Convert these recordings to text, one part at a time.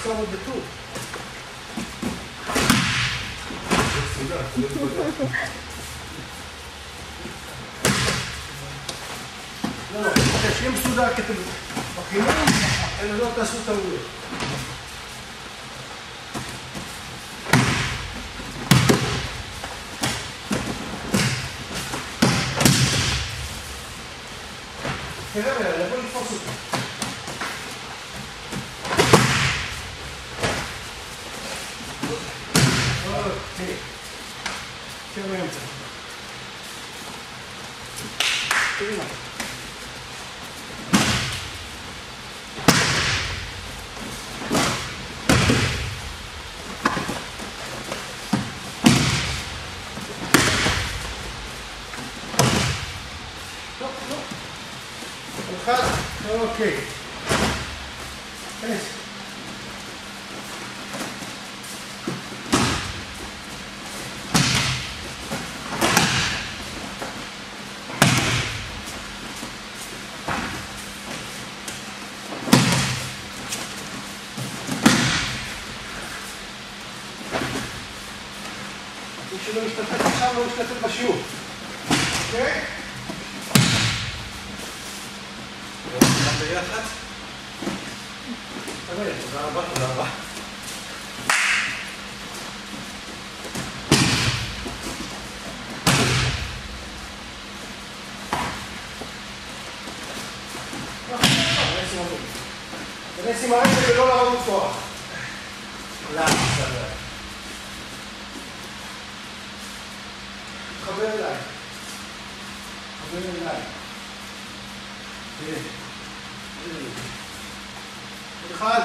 צריך לעמוד בטור. לא, שיהיה מסודר כתוב. בחינוך, אלה לא תעשו טעויות. תראה, לבוא לתפוס אותו. אוקיי. תראה באמצע. תראה מה. אחד, אוקיי. כנס. מי שלא משתתף עכשיו לא משתתף בשיעור. אוקיי? ביחד. תודה רבה, תודה רבה. תנסי עם הרגל ולא לעמוד כוח. חבר אליי. חבר אליי. תראה. אחד.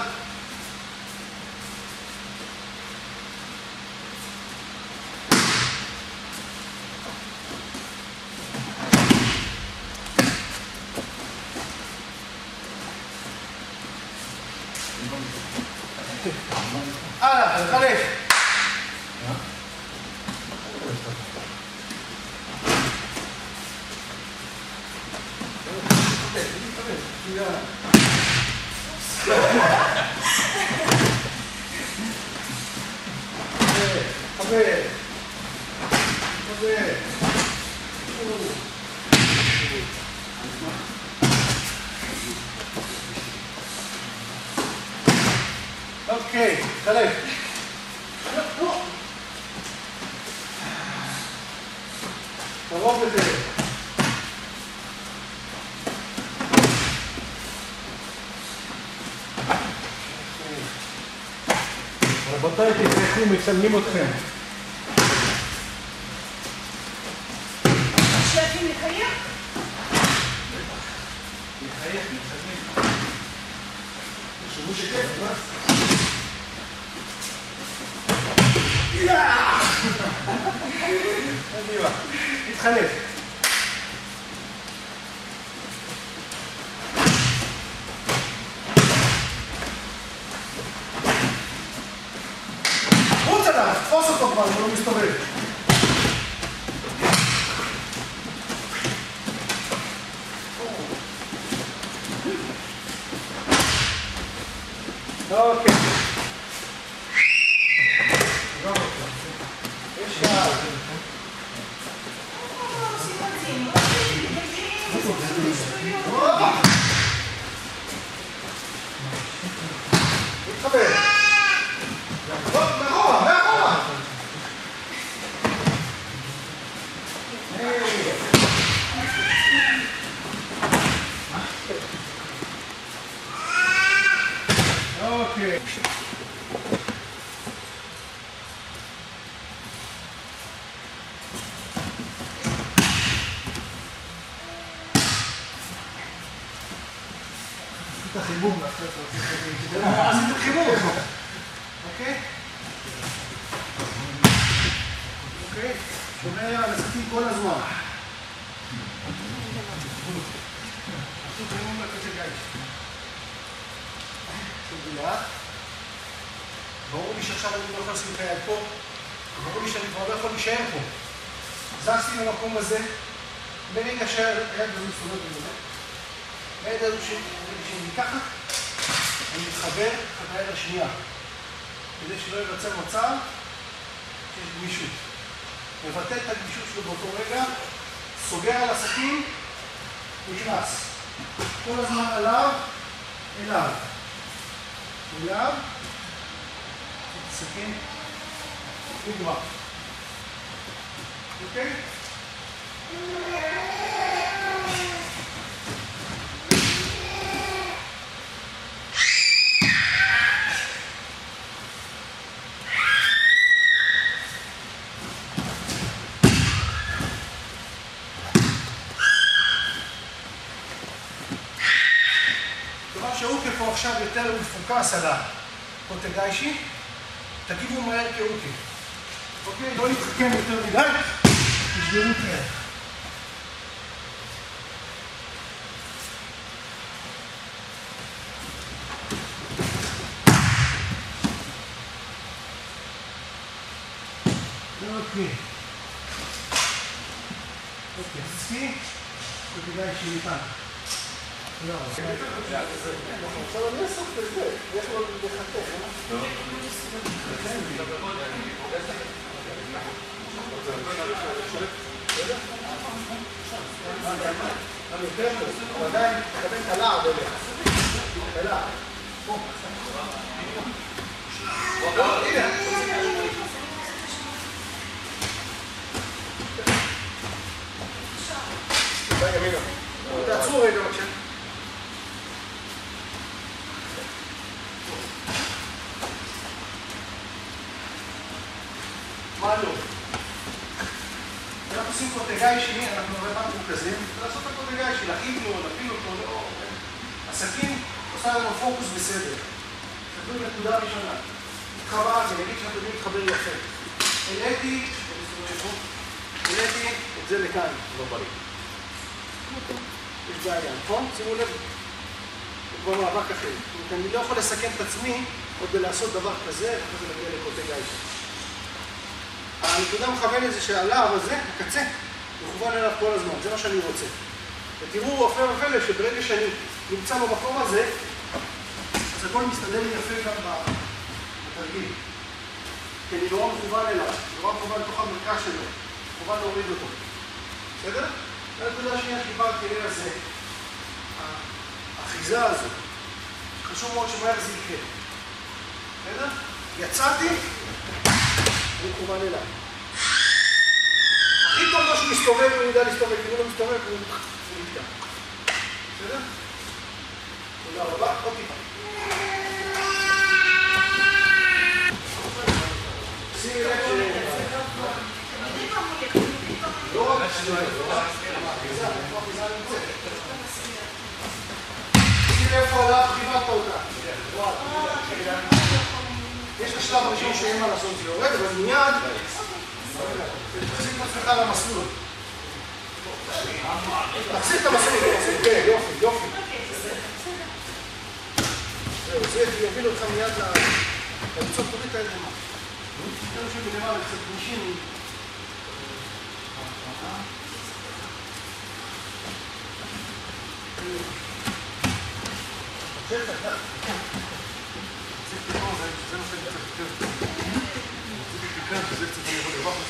הלאה, תחלק. אוקיי, תחלק. קרוב לזה. רבותיי, תתרחו, מצלמים אתכם. שייכים לחייך? לחייך, מצלמים. תחשבו שכיף, מה? קדימה, תתחלף. חוץ עליו, תפוס אותו כבר, הוא לא מסתובב. אוקיי. את החיבור, עשית חיבור, אוקיי? אוקיי? שומע על הסכין כל הזמן. עשו חיבור לקצה גייש. שוב ברור לי שעכשיו אני לא יכול לשים את היד פה, ברור לי שאני כבר לא יכול להישאר פה. זזתי למקום הזה, ברגע שהיד לא מסתובבת בזה. היד הזו שלי ככה, אני מתחבר את היד השנייה, כדי שלא ייווצר מצב שיש גמישות. מבטל את הגמישות שלו באותו רגע, סוגר על הסכין, נכנס. כל הזמן עליו, אליו. אליו, סכין, נגמר. אוקיי? כלומר שאוקי פה עכשיו יותר מפוקס על הקוטגיישי, תגיבו מהר כאוקי. אוקיי? לא להתחכם יותר מדי, תשגרו את היד. אוקיי. אוקיי, אז סקי, קוטגיישי ניתן. לא, עכשיו אני אסוף את זה, יש לו לחתך, אני יותר טוב, הוא עדיין מקבל את הלעד אליה. הלעד. פה. הנה. די ימינה. תעצרו רגע בבקשה. מה לא? אנחנו עושים קוטגיישי, אנחנו רואים מה מורכזים, לעשות את הקוטגיישי, להכין לו, להפיל אותו, לא... הסכין עושה לנו פוקוס בסדר. תקבלו נקודה ראשונה. התחברתי, אני אגיד שאנחנו יודעים להתחבר יפה. העליתי את זה לכאן, לא בריא. יש בעיה, נכון? שימו לב. כבר מאבק אחר. אני לא יכול לסכן את עצמי עוד בלעשות דבר כזה, ואחרי זה נגיע לקוטגיישי. הנקודה מכוונת זה שהלהב הזה, הקצה, מכוון אליו כל הזמן, זה מה שאני רוצה. ותראו, הפלא ופלא, שברגע שאני נמצא במקום הזה, אז הכל מסתדר לי יפה גם בתרגיל. כי אני נורא מכוון אליו, נורא מכוון לתוך המרכז שלו, מכוון להוריד אותו. בסדר? והנקודה השנייה שדיברתי עליה זה, האחיזה הזו, חשוב מאוד שמהר זה יקרה. בסדר? יצאתי, אני מכוון אליי. הכי טוב לא שהוא מסתובב, הוא יודע להסתובב, אם הוא לא מסתובב, הוא נתקע. בסדר? תודה רבה, עוד טיפה. שימי לב לא רק אחיזה, איפה אחיזה נמצאת? שימי לב איפה עליו, חיברת אותה. יש את השלב הראשון שאין מה לעשות, זה יורד, אבל מיד תחזיק את עצמך למסלול. תחזיק את המסלול, כן, יופי, יופי. זהו, זה יוביל אותך מיד למצוא תוריד את האדמה. תראו שבלמעלה קצת גמישים. זה קצת אני יכול לרווח לך.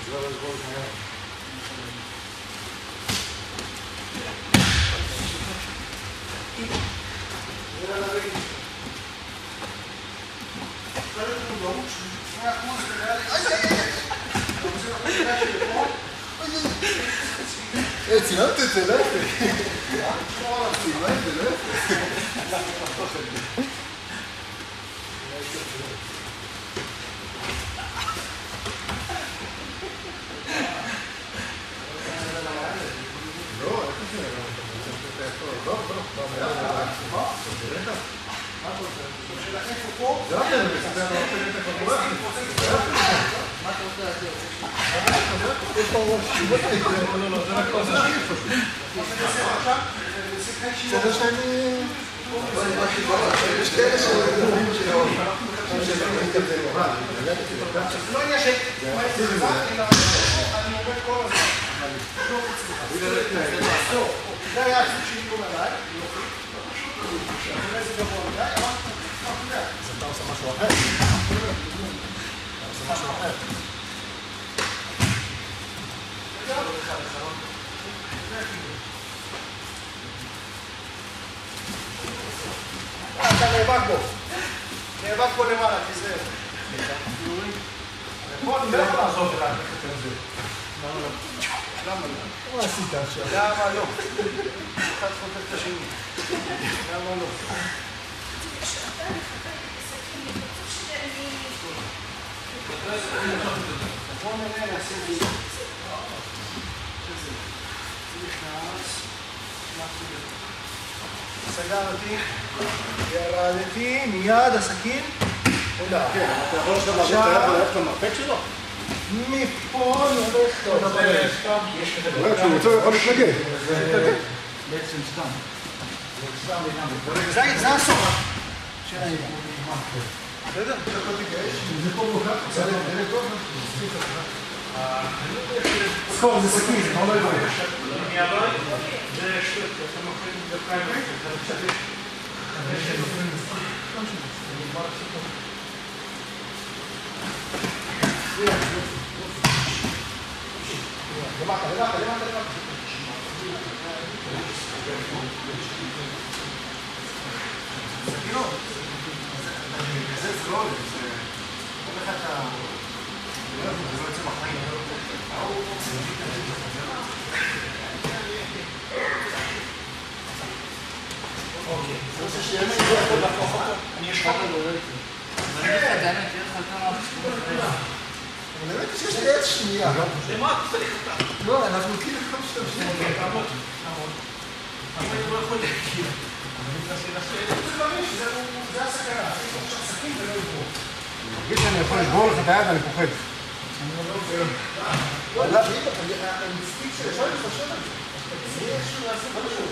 זה לא לבוא לך. נראה לרגע. נראה לי מודעות של 2% ונראה לי... צילמת את זה, לא יפה. צילמת את זה, לא יפה. זה שאני... יש כאלה שאומרים שלא. לא עניין ש... אני עובד כל הזמן. זה היה הסוג שלי כל עליי. אחרי זה גבוה מדי. משהו אחר. זה משהו אחר. אתה נאבק בו. נאבק בו למעלה, תיזהר. פה אני לא יכול לעזוב ולהכניס את זה. למה לא? מה עשית עכשיו? למה לא? אחד חוטף את השני. למה לא? בואו נראה, נעשה את זה. סגרתי, ירדתי, מיד הסכין. תודה. כן, אתה יכול עכשיו לעבור את היד וללכת למרפק שלו? מפה נלך לו. כשהוא רוצה הוא יכול להתנגד. בעצם סתם. זה הסוף. בסדר? זה פה מוכר? סקור, זה סכין, זה לא יבוא. זה שטות, אתה מוכר את זה פריימט, אתה משתף. למטה. סכינות. זה לא עולה, זה... כל אחד אתה... זה לא יוצא בחיים. אוקיי. זה עושה שיהיה מי זה יכול להפוך אותו. אני אשחק לו, לא הייתי. אני אגיד לך את האמת, תהיה לך כמה... אבל האמת שיש לי עץ שנייה. למה אתה צריך אותה? לא, אנחנו כאילו כמו שאתה שנייה. אוקיי, תעמוד. אם אני לא יכול להכיר. זה הסכנה. סכין ולא יבור. אני מרגיש שאני יכול לשבור לך את היד, אני פוחד. לא, לא, אני מספיק שאפשר להתחשב על זה. זה יהיה איזשהו לעשות משהו.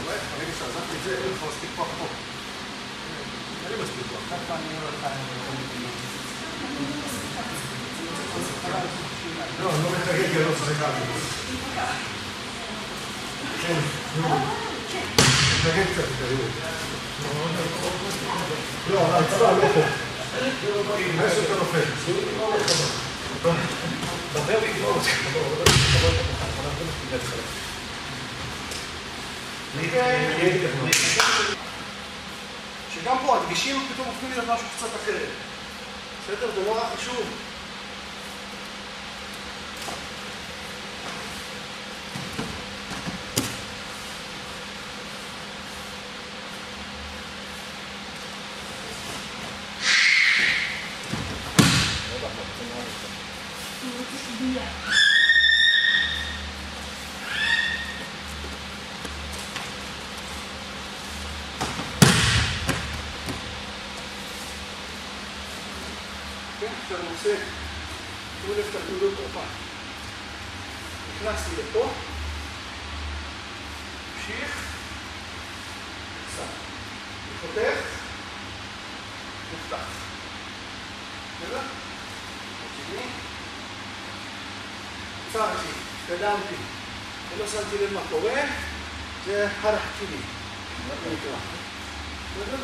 ברגע שעזבתי את זה, אין לך מספיק כוח פה. אין לי מספיק כוח. ככה אני אומר לך, לא, אני לא מתרגל כי אני לא צריך להגיד. כן, מתרגל קצת, תראו. לא, הצבא לא פה. יש יותר נופל. דבר לגמור אותי. שגם פה הדגישים פתאום הופכים להיות משהו קצת אחרת. בסדר? זה לא רק חשוב. עכשיו אני עושה, תראו לב את הפעולות תרופה. נכנסתי לפה, ממשיך, נפסק. חותך, נפתח. בסדר? רציני. עצרתי, התקדמתי, ולא שמתי לב מה קורה, זה הרחתי לי. זה נקרא. בסדר?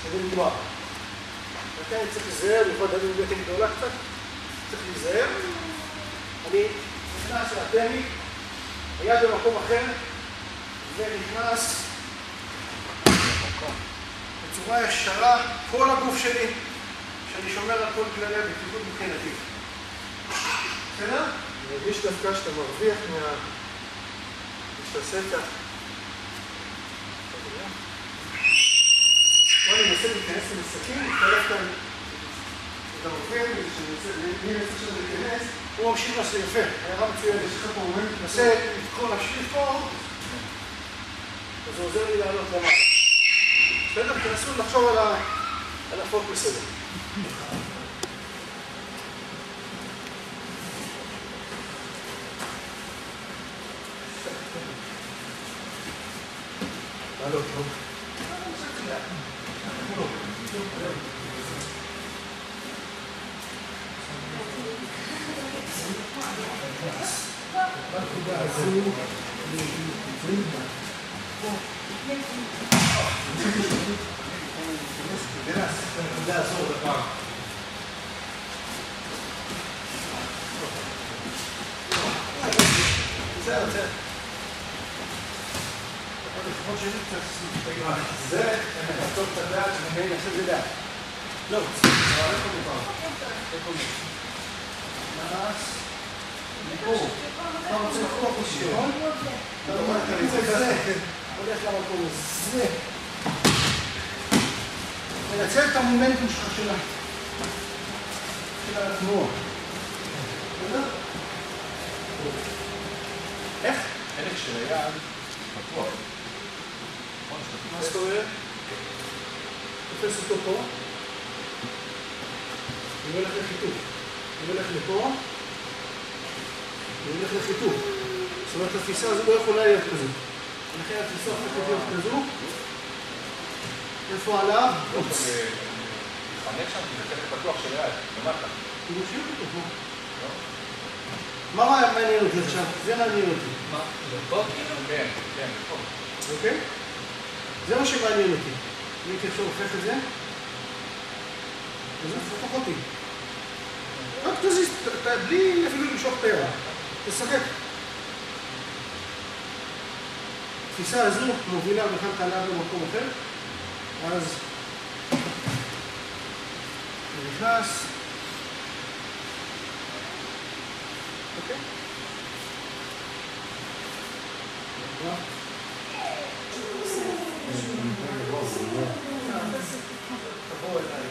זה נגמר. אני צריך להיזהר, יכול לדעת אם בטן גדולה קצת, צריך להיזהר. אני נכנס לטמי, היד במקום אחר, ונכנס בצורה ישרה, כל הגוף שלי, שאני שומר על כל כללי הבטיחות מבחינתי. בסדר? אני מרגיש דווקא שאתה מרוויח שאתה בוא אני מנסה להיכנס למשחקים, מתחלף כאן את הרופא, מי מנסה שלו להיכנס, הוא ממשיך לעשות יפה, הערה מצוינת, יש לך פה אומרים, מנסה להמשיך פה, אז זה עוזר לי לעלות למעלה. בסדר? תנסו לחשוב על הפוקוס הזה. לעלות, טוב. זה, טוב את הדעת, אני אעשה זה דעת. לא, איפה מותר? איפה מותר? נעש, מפה. אתה רוצה לחתוך פה שיון? אתה לא רוצה כזה. הולך למקום הזה. מנצל את המומנטום שלך של התנועה. בסדר? איך? חלק של היד פתוח. מה זאת אומרת? תופס אותו פה. הוא הולך לחיתוך. הוא הולך לפה. הוא הולך לחיתוך. זאת אומרת, התפיסה הזו לא יכולה להיות כזו. ולכן התפיסה הופכת להיות כזו. איפה עליו? אופס. חנק שם, כי זה חלק פתוח של היד, למטה. הוא משאיר אותו פה. מה מעניין אותי עכשיו? זה מעניין אותי. מה? לפה? כן, כן, לפה. אוקיי? זה מה שמעניין אותי. אם הייתי עכשיו הופך את זה, אז זה פחות אותי. רק תזיז, בלי אפילו למשוך את היד. תשחק. התפיסה הזו מובילה בכלל קלה במקום אחר, אז הוא נכנס. אוקיי? תבואו אליי.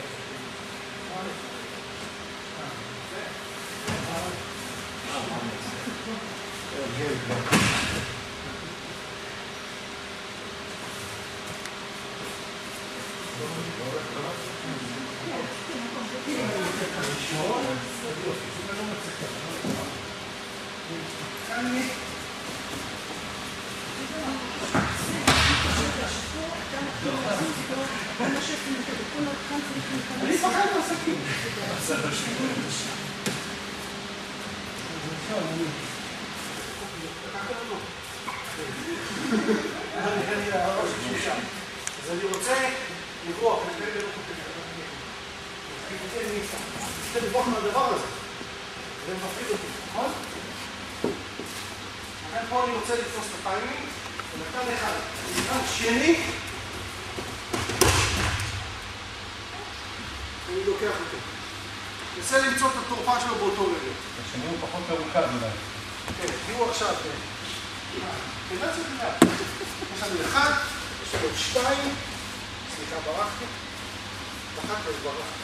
אני פחד מעסקים. אז אני רוצה לברוח, אני רוצה לברוח מהדבר הזה. זה מפחיד אותי, נכון? לכן פה אני רוצה לתפוס את הטיימינג, ונתן אחד, ונתן שני, אני לוקח אותו. ננסה למצוא את התורפה שלו באותו רגע. השני הוא פחות מרוכז אולי. כן, תראו עכשיו. תדעת זה תדעת. יש לנו אחד, יש לנו שתיים, סליחה, ברחתי. בחרת אז ברחתי.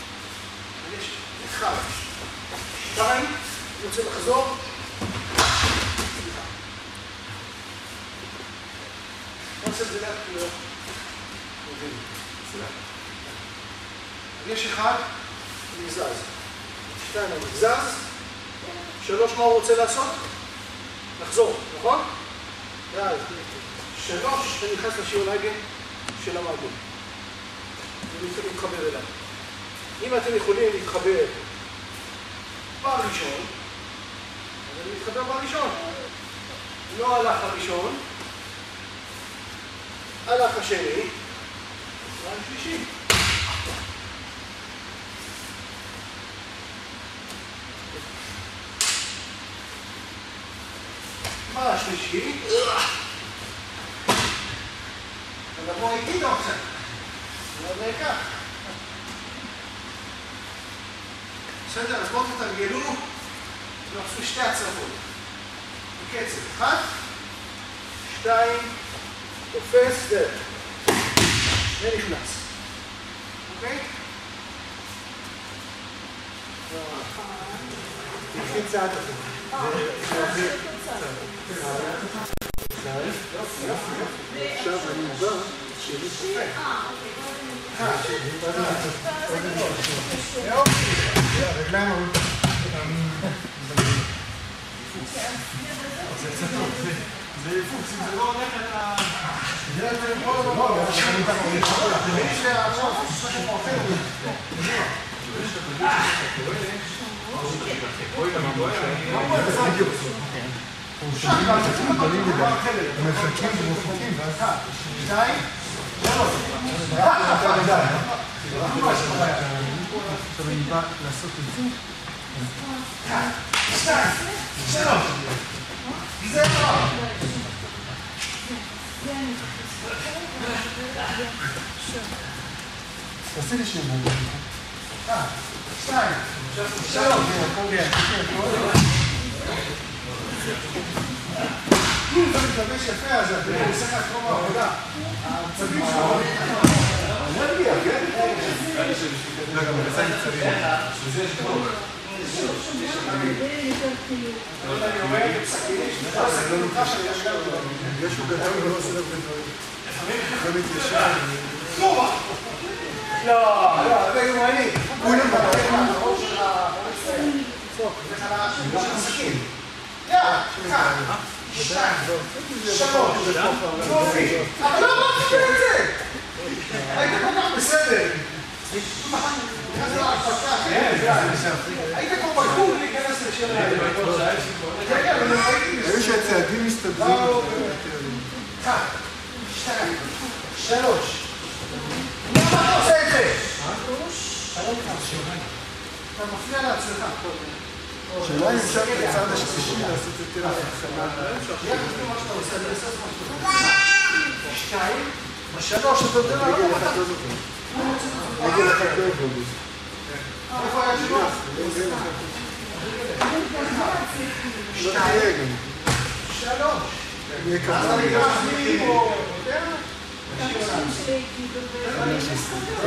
יש אחד, שתיים, אני רוצה לחזור. סליחה. אני עושה את זה לאט כאילו. סליחה. יש אחד, אני זז. שתיים, אני זז. שלוש, מה הוא רוצה לעשות? לחזור, נכון? ואז, שלוש, אני נכנס לשיעור נגן של המעגול. אני רוצה להתחבר אליו. אם אתם יכולים להתחבר בראשון, אז אני מתחבר בראשון. לא הלך הראשון, הלך השני, והשלישי. מה השלישי? ולבוא איתי לא עכשיו. לא נעקה. בסדר, אז בואו תתרגלו. נעשו שתי הצלחות. בקצב. אחד, שתיים, תופס, זה. ונכנס. אוקיי? תקחי צעד אחר. עכשיו אני בא שלי קופא. רגליים אבל... זה יפוקס, אם זה לא הולך את ה... זה יכול לבוא. מי שעכשיו זה מועפר. Poi la mamma מרחקים ורחוקים, ואז... 2, 3. עכשיו אני בא לעשות את זה. 2, 3. זה טוב. תעשי לי שני מורים. 2, 3. אם אתה מתלבש יפה, אז אתה עושה לך טוב העבודה. הצבים שלו. אני אגיע, כן? לא, גם בסדר צבים. שזה יש פה. יש הוא גדול ולא עושה לב בדברים. זה מתיישב. לא, זה יומני. כולם בדרך מהראש של הסכין. אחד, 2, 3. יופי. אבל לא אמרתי את זה. היית כל כך בסדר. היית כמו בגבול להיכנס לשם האלה. היו שהצעדים מסתדרים. 1, 2, 3. למה אתה עושה את זה? אתה מפריע לעצמך. שאלה אם אפשר בצד השלישי לעשות יותר החכמה. יחד עם מה שאתה עושה, אני אעשה את מה שאתה עושה. 2, 3, אתה יודע מה? רגל אחת לא זוכר. רגל אחת לא יכול. איפה היה שלו? לא תהיה גם. 3. יהיה אז כמה. אני אקרא מי פה, יודע?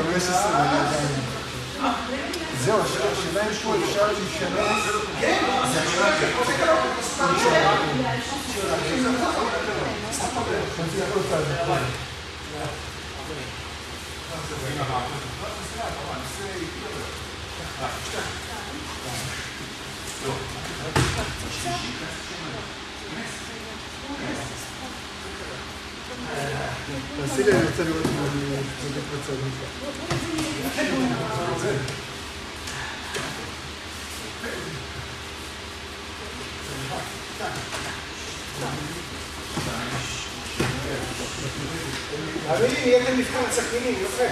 15 זהו, השאלה אם פה אפשר להיכנס. כן, זה תעשי לי, אני רוצה לראות אם אני צודק בצד. אבל אם יהיה מבחן סכינים, יפה.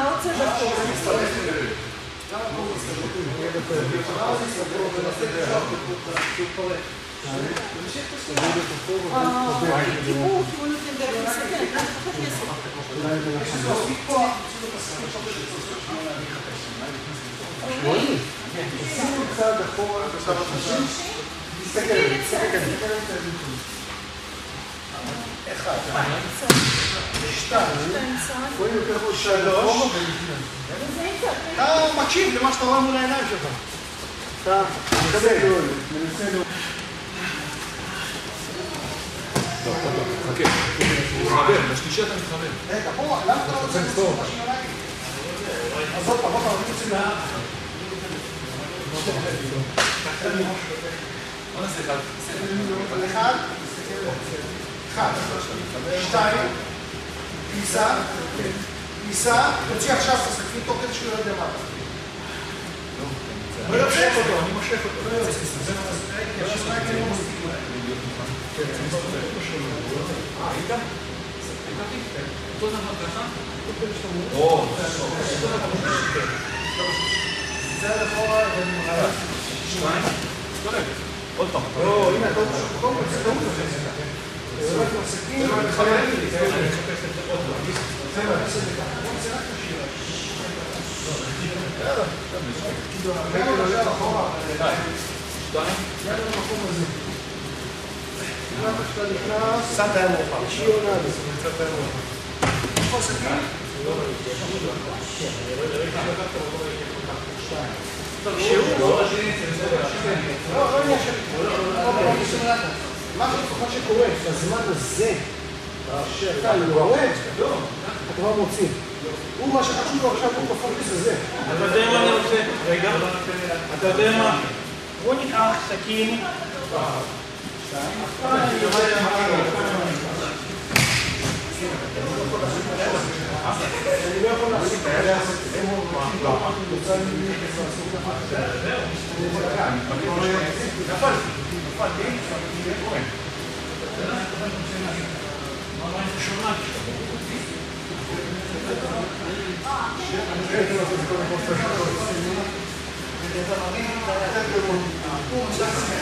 עוד צדקות. טיפור, כמו נותן דרך לסכן. שימו צעד אחורה, תסתכל, אחד, 2, רואים יותר פה 3. אתה מקשיב למה שאתה רואה מול העיניים שלך. אתה מנסה לו. חכה. מתחבר, בשלישי אתה מתחבר. רגע, בוא, למה אתה לא רוצה לצפות? אז עוד פעם, אני רוצה מה... בוא נעשה אחד. 1, 2, כניסה, תוציא עכשיו את הסכין תוך כדי שהוא לא יודע מה. לא יוצא אותו, אני מושך אותו, לא יוצא. היית? אותו דבר ככה? או, זה אחורה, ואני מראה. 2. עוד פעם. לא, הנה, אתה עוד משהו, קודם כל, זה לא מוזר. זה לא כמו סכין, אבל חייבים. זה לא עושה את זה ככה. בוא נעשה רק את השיר. יאללה, יאללה, אחורה. 2. יאללה, למקום הזה. שאתה נכנס, סנטה היה מאוחר. שיונה, סנטה היה מאוחר. איפה הסכין? מה שקורה בזמן הזה, שאתה יורד, אתה כבר מוציא. הוא מה שחשוב לו עכשיו, הוא בפוקוס הזה. אתה יודע מה אני רוצה? רגע. אתה יודע מה? בוא ניקח סכין. אני לא יכול להפסיק את זה.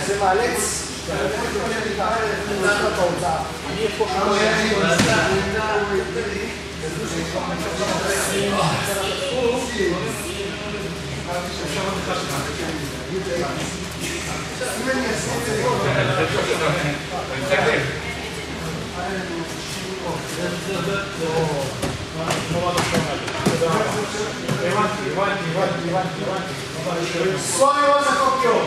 זה מאלץ. Só eu essa copiou.